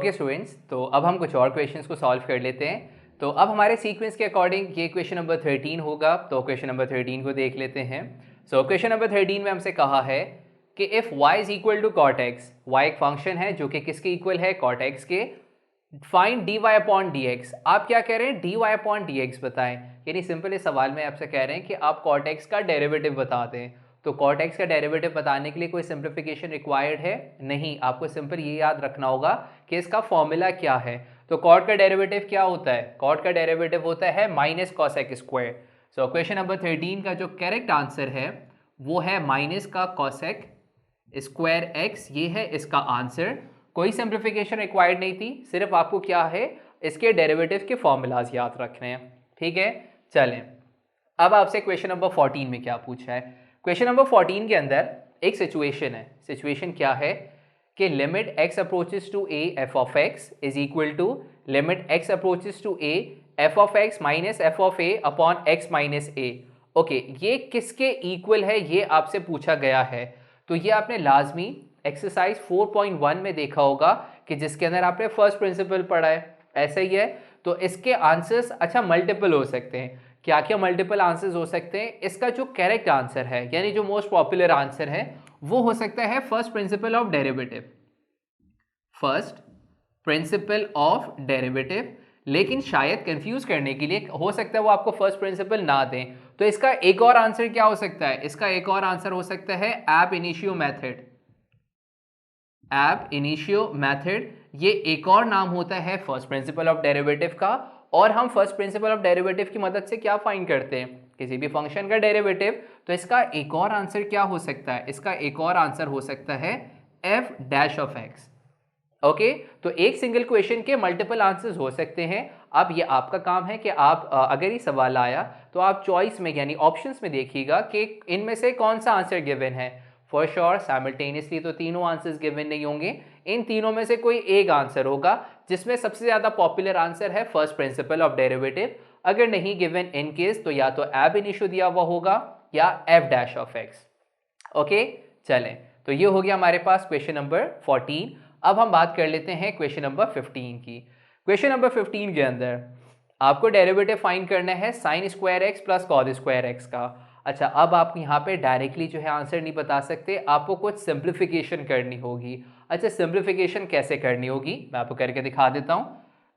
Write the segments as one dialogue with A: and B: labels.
A: Okay students, तो अब हम कुछ और क्वेश्चंस को सॉल्व कर लेते हैं। तो अब हमारे सीक्वेंस के अकॉर्डिंग ये क्वेश्चन नंबर 13 होगा। तो क्वेश्चन नंबर 13 को देख लेते हैं। सो क्वेश्चन नंबर 13 में हमसे कहा है कि if y is equal to cot X, Y एक फंक्शन है जो कि किसके इक्वल है, कॉट एक्स के, find D Y upon D X. आप क्या कह रहे हैं, D Y upon D X बताएं। यानी सिंपल इस सवाल में आपसे कह रहे हैं कि आप कॉट एक्स का डेरिवेटिव बता दें। तो कॉट एक्स का डेरिवेटिव बताने के लिए कोई सिंप्लीफिकेशन रिक्वायर्ड है नहीं, आपको सिंपल ये याद रखना होगा कि इसका फॉर्मूला क्या है। तो कॉट का डेरिवेटिव क्या होता है, कॉट का डेरिवेटिव होता है minus cosec square. So question number 13 का जो करेक्ट आंसर है वो है माइनस का कॉसेक स्क्वायर एक्स, ये है इसका आंसर। कोई सिंप्लीफिकेशन रिक्वायर्ड नहीं थी, सिर्फ आपको क्या है, इसके डेरिवेटिव के फॉर्मूलाज याद रखने हैं। ठीक है, चलें अब आपसे क्वेश्चन नंबर 14 में क्या पूछा है। क्वेश्चन नंबर 14 के अंदर एक सिचुएशन है। सिचुएशन क्या है कि limit x approaches to a f of x is equal to limit x approaches to a f of x minus f of a upon x minus a। Okay, ये किसके इक्वल है ये आपसे पूछा गया है। तो ये आपने लाजमी एक्सरसाइज 4.1 में देखा होगा कि जिसके अंदर आपने फर्स्ट प्रिंसिपल पढ़ा है, ऐसा ही है। तो इसके आंसर्स अच्छा मल्टीपल हो सकते हैं। क्या क्या मल्टीपल आंसर्स हो सकते हैं, इसका जो करेक्ट आंसर है यानी जो मोस्ट पॉपुलर आंसर है वो हो सकता है first principle of derivative, first principle of derivative. लेकिन शायद कंफ्यूज करने के लिए हो सकता है वो आपको फर्स्ट प्रिंसिपल ना दें। तो इसका एक और आंसर क्या हो सकता है, इसका एक और आंसर हो सकता है एब इनिशियो मेथड। एब इनिशियो मेथड ये एक और नाम होता है फर्स्ट प्रिंसिपल ऑफ डेरिवेटिव का। और हम फर्स्ट प्रिंसिपल ऑफ डेरिवेटिव की मदद से क्या फाइंड करते हैं, किसी भी फंक्शन का डेरिवेटिव। तो इसका एक और आंसर क्या हो सकता है, इसका एक और आंसर हो सकता है F dash of x. Okay, तो एक सिंगल क्वेश्चन के मल्टीपल आंसर्स हो सकते हैं। अब ये आपका काम है कि आप अगर ये सवाल आया तो आप चॉइस में यानी ऑप्शंस में देखिएगा कि इनमें से कौन सा आंसर गिवन है। फॉर श्योर साइमल्टेनियसली तो तीनों आंसर्स गिवन नहीं होंगे, इन तीनों में से कोई एक आंसर होगा जिसमें सबसे ज्यादा पॉपुलर आंसर है फर्स्ट प्रिंसिपल ऑफ डेरिवेटिव। अगर नहीं गिवन इन केस तो या तो एब इनिशियो दिया हुआ होगा या F dash of x. Okay, चलें, तो ये हो गया हमारे पास क्वेश्चन नंबर 14। अब हम बात कर लेते हैं क्वेश्चन नंबर 15 की। क्वेश्चन नंबर 15 के अंदर आपको डेरिवेटिव फाइंड करना है sign square x plus cos square x का। अच्छा, अब आप यहाँ पे डायरेक्टली जो है आंसर नहीं बता सकते, आपको कुछ सिंप्लीफिकेशन करनी होगी। अच्छा, सिंप्लीफिकेशन कैसे करनी होगी मैं आपको करके दिखा देता हूँ।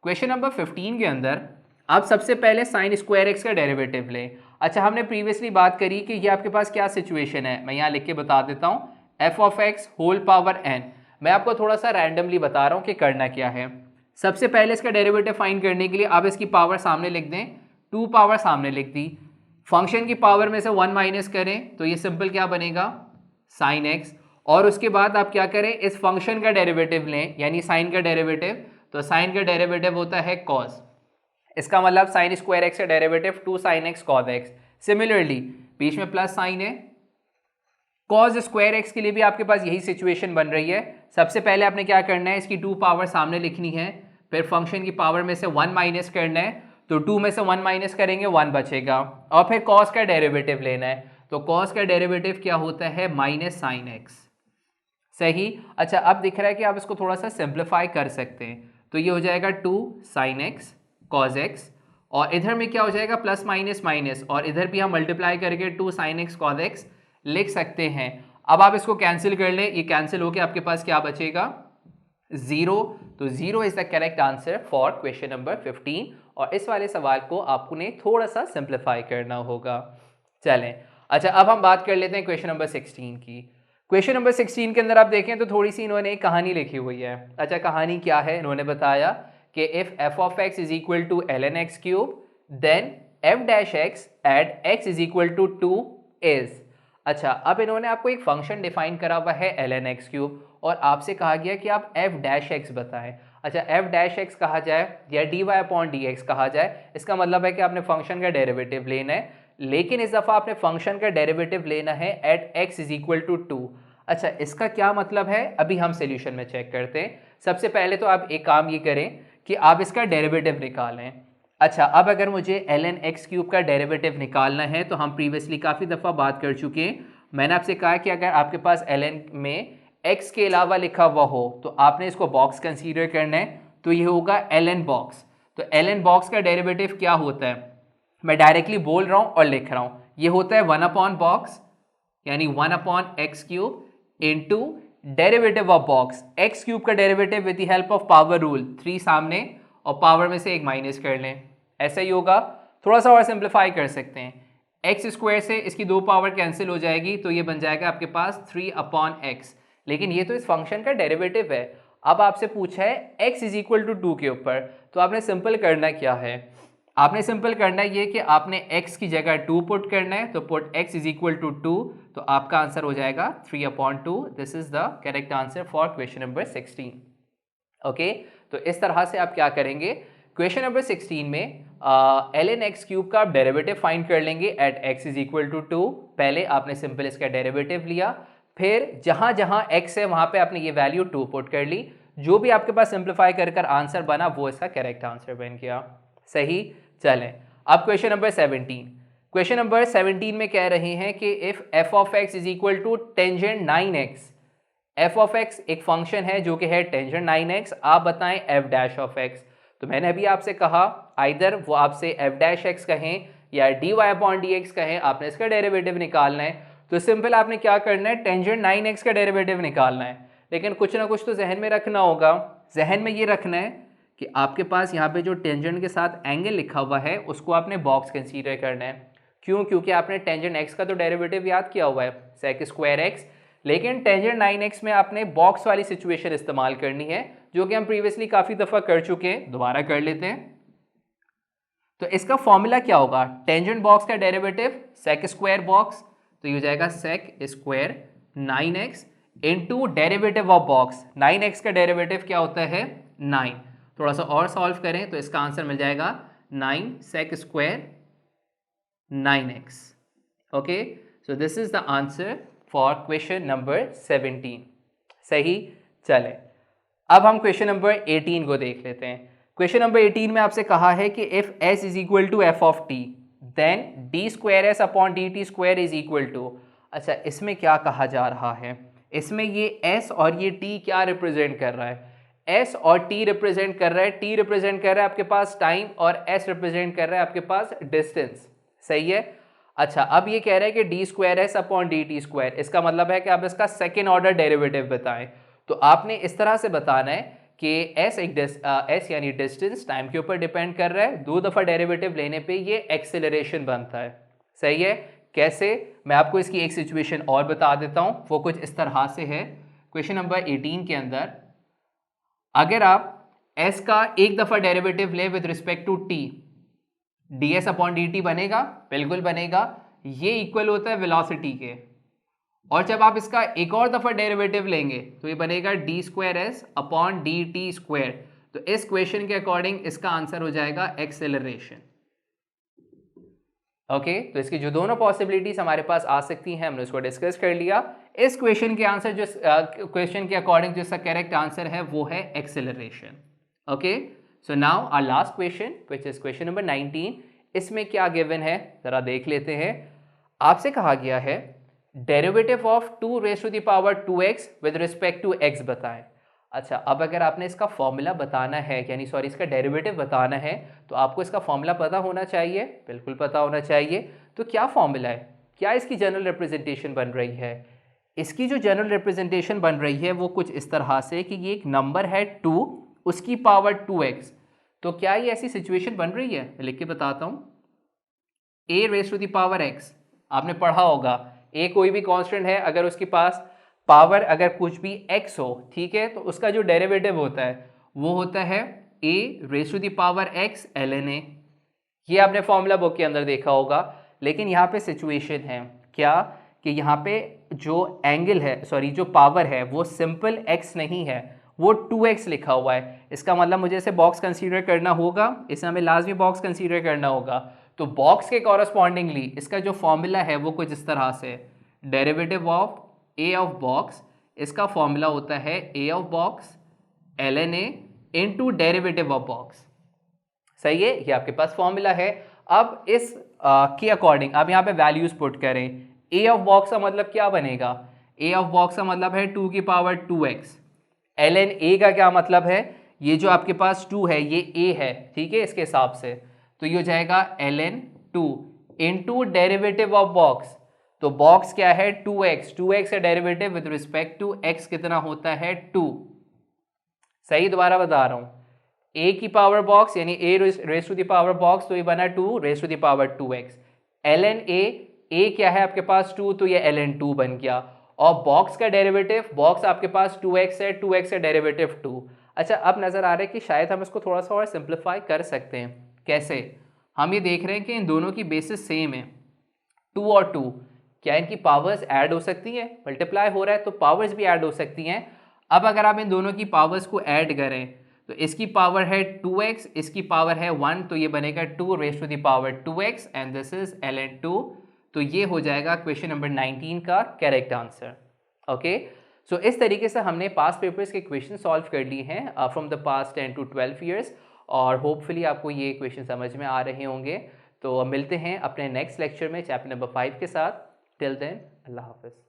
A: क्वेश्चन नंबर 15 के अंदर आप सबसे पहले साइन स्क्वायर एक्स का डेरिवेटिव लें। अच्छा, हमने प्रीवियसली बात करी कि ये आपके पास क्या सिचुएशन है, मैं यहाँ लिख के बता देता हूँ, F of X whole power N. मैं आपको थोड़ा सा रैंडमली बता रहा हूँ कि करना क्या है। सबसे पहले इसका डेरिवेटिव फाइंड करने के लिए आप इसकी पावर सामने लिख दें, 2 पावर सामने लिख दी। फंक्शन की पावर में से 1 माइनस करें तो ये सिंपल क्या बनेगा, साइन एक्स। और उसके बाद आप क्या करें, इस फंक्शन का डेरिवेटिव लें यानी साइन का डेरिवेटिव। तो साइन का डेरिवेटिव होता है कॉस, इसका मतलब साइन स्क्वायर एक्स का derivative 2 sine x cos x. Similarly बीच में प्लस साइन है, कॉस स्क्वायर एक्स के लिए भी आपके पास यही सिचुएशन बन रही है। सबसे पहले आपने क्या करना है, इसकी 2 पावर सामने लिखनी है, फिर फंक्शन की पावर में से 1 माइनस करना है। तो 2 में से 1 माइनस करेंगे 1 बचेगा, और फिर कॉस का डेरिवेटिव लेना है। तो कॉस का डेरिवेटिव क्या होता है, माइनस साइन एक्स। सही। अच्छा, अब दिख रहा है कि आप इसको थोड़ा सा सिंप्लीफाई कर सकते हैं। तो ये हो जाएगा 2 साइन एक्स कॉस एक्स, और इधर में क्या हो जाएगा, प्लस माइनस माइनस, और इधर भी हम मल्टीप्लाई करके 2 साइन एक्स कॉस एक्स लिख सकते हैं। अब आप इसको कैंसिल कर लें, ये कैंसिल होके आपके पास क्या बचेगा, 0। तो 0 is the correct answer for question number 15। और इस वाले सवाल को आपने थोड़ा सा सिंप्लीफाई करना होगा। चलें, अच्छा अब हम बात कर लेते हैं क्वेश्चन नंबर 16 की। क्वेश्चन नंबर 16 के अंदर आप देखें तो थोड़ी सी इन्होंने एक कहानी लिखी हुई है। अच्छा, कहानी क्या है, इन्होंने बताया कि if F of X is equal to L N X cube then F dash X at X is equal to 2 is. अच्छा, अब इन्होंने आपको एक फंक्शन डिफाइन करा हुआ है एल एन एक्स क्यूब, और आपसे कहा गया कि आप एफ डैश एक्स बताएं। अच्छा, एफ डैश एक्स कहा जाए या D Y upon D X कहा जाए, इसका मतलब है कि आपने फंक्शन का डेरिवेटिव लेना है, लेकिन इस दफ़ा आपने फंक्शन का डेरिवेटिव लेना है at X is equal to 2। अच्छा, इसका क्या मतलब है, अभी हम सोल्यूशन में चेक करते हैं। सबसे पहले तो आप एक काम ये करें कि आप इसका डेरिवेटिव निकालें। अच्छा, अब अगर मुझे एल एन एक्स क्यूब का डेरिवेटिव निकालना है तो हम प्रीवियसली काफ़ी दफ़ा बात कर चुके हैं। मैंने आपसे कहा कि अगर आपके पास एल एन में x के अलावा लिखा हुआ हो तो आपने इसको बॉक्स कंसीडर करना है, तो ये होगा ln बॉक्स। तो ln बॉक्स का डेरिवेटिव क्या होता है, मैं डायरेक्टली बोल रहा हूँ और लिख रहा हूँ, ये होता है 1 अपॉन बॉक्स यानी 1 upon x cube into derivative of box, x cube का derivative with the help of power rule, 3 सामने और पावर में से एक माइनस कर लें, ऐसा ही होगा। थोड़ा सा और सिंप्लीफाई कर सकते हैं, एक्स स्क्वायर से इसकी 2 पावर कैंसिल हो जाएगी तो ये बन जाएगा आपके पास 3 अपॉन एक्स, लेकिन ये तो इस फंक्शन का डेरिवेटिव है। अब आपसे पूछा है x इज इक्वल टू 2 के ऊपर, तो आपने सिंपल करना क्या है, आपने सिंपल करना है ये कि आपने x की जगह 2 पुट करना है, तो put x is equal to 2, तो आपका आंसर हो जाएगा 3 upon 2। This is the correct answer for question number 16। Okay, तो इस तरह से आप क्या करेंगे, क्वेश्चन नंबर 16 में ln x क्यूब का आप डेरिवेटिव फाइंड कर लेंगे at x is equal to 2। पहले आपने सिंपल इसका डेरिवेटिव लिया, फिर जहां जहां x है वहां पे आपने ये वैल्यू 2 पुट कर ली, जो भी आपके पास सिंप्लीफाई कर आंसर बना वो इसका करेक्ट आंसर बन गया। सही, चलें अब क्वेश्चन नंबर 17। क्वेश्चन नंबर 17 में कह रहे हैं कि if f of x is equal to tangent 9x, f of x एक फंक्शन है जो कि है टेंजेंट 9x, आप बताएं f डैश ऑफ x। तो मैंने अभी आपसे कहा आइदर वो आपसे f डैश x कहें या dy अपॉन dx कहें, आपने इसका डेरिवेटिव निकालना है, तो सिंपल आपने क्या करना है, टेंजेंट 9x का डेरिवेटिव निकालना है। लेकिन कुछ ना कुछ तो जहन में रखना होगा, जहन में ये रखना है कि आपके पास यहाँ पे जो टेंजेंट के साथ एंगल लिखा हुआ है उसको आपने बॉक्स कंसीडर करना है। क्यों, क्योंकि आपने टेंजेंट x का तो डेरिवेटिव याद किया हुआ है sec स्क्वायर x, लेकिन टेंजेंट 9x में आपने बॉक्स वाली सिचुएशन इस्तेमाल करनी है, जो कि हम प्रीवियसली काफ़ी दफ़ा कर चुके हैं, दोबारा कर लेते हैं। तो इसका फॉर्मूला क्या होगा, टेंजेंट बॉक्स का डेरिवेटिव sec स्क्वायर बॉक्स, तो ये हो जाएगा sec square 9x into derivative of box, 9x का डेरिवेटिव क्या होता है 9। थोड़ा सा और सॉल्व करें तो इसका आंसर मिल जाएगा 9 sec square 9x। Okay, so this is the answer for question number 17। सही, चले अब हम क्वेश्चन नंबर 18 को देख लेते हैं। क्वेश्चन नंबर 18 में आपसे कहा है कि if s is equal to f of t then d square S upon D T square is equal to. अच्छा, इसमें क्या कहा जा रहा है, इसमें ये s और ये t क्या रिप्रेजेंट कर रहा है, s और t रिप्रेजेंट कर रहा है, t रिप्रेजेंट कर रहा है आपके पास टाइम और s रिप्रेजेंट कर रहा है आपके पास डिस्टेंस। सही है। अच्छा, अब ये कह रहा है कि D square S upon D T square, इसका मतलब है कि आप इसका सेकेंड ऑर्डर डेरिवेटिव बताएं। तो आपने इस तरह से बताना है कि एस एक एस यानी डिस्टेंस टाइम के ऊपर डिपेंड कर रहा है, 2 दफ़ा डेरिवेटिव लेने पे ये एक्सेलरेशन बनता है। सही है, कैसे, मैं आपको इसकी एक सिचुएशन और बता देता हूँ, वो कुछ इस तरह से है। क्वेश्चन नंबर 18 के अंदर अगर आप s का एक दफ़ा डेरिवेटिव लें with respect to t, ds अपॉन डी टी बनेगा, बिल्कुल बनेगा, ये इक्वल होता है वेलोसिटी के। और जब आप इसका एक और दफ़ा डेरिवेटिव लेंगे तो ये बनेगा D square S upon D T square. तो इस क्वेश्चन के अकॉर्डिंग इसका आंसर हो जाएगा एक्सेलरेशन। ओके, तो इसकी जो दोनों पॉसिबिलिटीज हमारे पास आ सकती हैं हमने उसको डिस्कस कर लिया। इस क्वेश्चन के आंसर जो क्वेश्चन के अकॉर्डिंग जो इसका करेक्ट आंसर है वो है acceleration. Okay, so now our last question which is question number 19। इसमें क्या गिवन है जरा देख लेते हैं। आपसे कहा गया है derivative of 2 raise to the power 2x with respect to x बताएं। अच्छा, अब अगर आपने इसका फॉर्मूला बताना है, यानी सॉरी इसका डेरिवेटिव बताना है, तो आपको इसका फॉर्मूला पता होना चाहिए, बिल्कुल पता होना चाहिए। तो क्या फॉर्मूला है, क्या इसकी जनरल रिप्रेजेंटेशन बन रही है? इसकी जो जनरल रिप्रेजेंटेशन बन रही है वो कुछ इस तरह से कि ये एक नंबर है 2, उसकी पावर 2x। तो क्या ये ऐसी सिचुएशन बन रही है? मैं लिख के बताता हूँ, a raise to the power x, आपने पढ़ा होगा a कोई भी कांस्टेंट है, अगर उसके पास पावर अगर कुछ भी x हो, ठीक है, तो उसका जो डेरिवेटिव होता है वो होता है a raise to the power x ln a। ये आपने फॉर्मूला बुक के अंदर देखा होगा। लेकिन यहाँ पे सिचुएशन है क्या कि यहाँ पे जो एंगल है, सॉरी जो पावर है वो सिंपल x नहीं है, वो 2x लिखा हुआ है। इसका मतलब मुझे इसे बॉक्स कंसीडर करना होगा, इसे हमें लाजमी बॉक्स कंसीडर करना होगा। तो बॉक्स के कॉरस्पॉन्डिंगली इसका जो फॉर्मूला है वो कुछ इस तरह से, derivative of a of box, इसका फॉर्मूला होता है a of box ln a into derivative of box. सही है, ये आपके पास फॉर्मूला है। अब इस के अकॉर्डिंग आप यहाँ पे वैल्यूज पुट करें। a ऑफ बॉक्स का मतलब क्या बनेगा, ए ऑफ बॉक्स का मतलब है 2 की पावर 2x। ln a का क्या मतलब है, ये जो आपके पास 2 है ये a है, ठीक है, इसके हिसाब से तो ये हो जाएगा ln 2 into derivative of box. तो बॉक्स क्या है 2x, 2x का derivative with respect to x कितना होता है 2। सही, दोबारा बता रहा हूँ, a की पावर बॉक्स यानी a raise to the power box तो ये बना 2 raise to the power 2x। ln a क्या है आपके पास 2 तो ये ln 2 बन गया। और बॉक्स का डेरिवेटिव, बॉक्स आपके पास 2x है, 2x का डेरिवेटिव 2। अच्छा, अब नजर आ रहा है कि शायद हम इसको थोड़ा सा और सिंप्लीफाई कर सकते हैं। कैसे? हम ये देख रहे हैं कि इन दोनों की बेसिस सेम है 2 और 2, क्या इनकी पावर्स ऐड हो सकती हैं? मल्टीप्लाई हो रहा है तो पावर्स भी ऐड हो सकती हैं। अब अगर आप इन दोनों की पावर्स को ऐड करें तो इसकी पावर है 2x, इसकी पावर है 1, तो ये बनेगा 2 raise to the power 2x and this is ln 2। तो ये हो जाएगा क्वेश्चन नंबर 19 का करेक्ट आंसर। ओके, सो इस तरीके से हमने पास्ट पेपर्स के क्वेश्चन सॉल्व कर लिए हैं from the past 10 to 12 years, और होपफुली आपको ये क्वेश्चन समझ में आ रहे होंगे। तो मिलते हैं अपने नेक्स्ट लेक्चर में चैप्टर नंबर 5 के साथ। टिल देन, अल्लाह हाफिज़।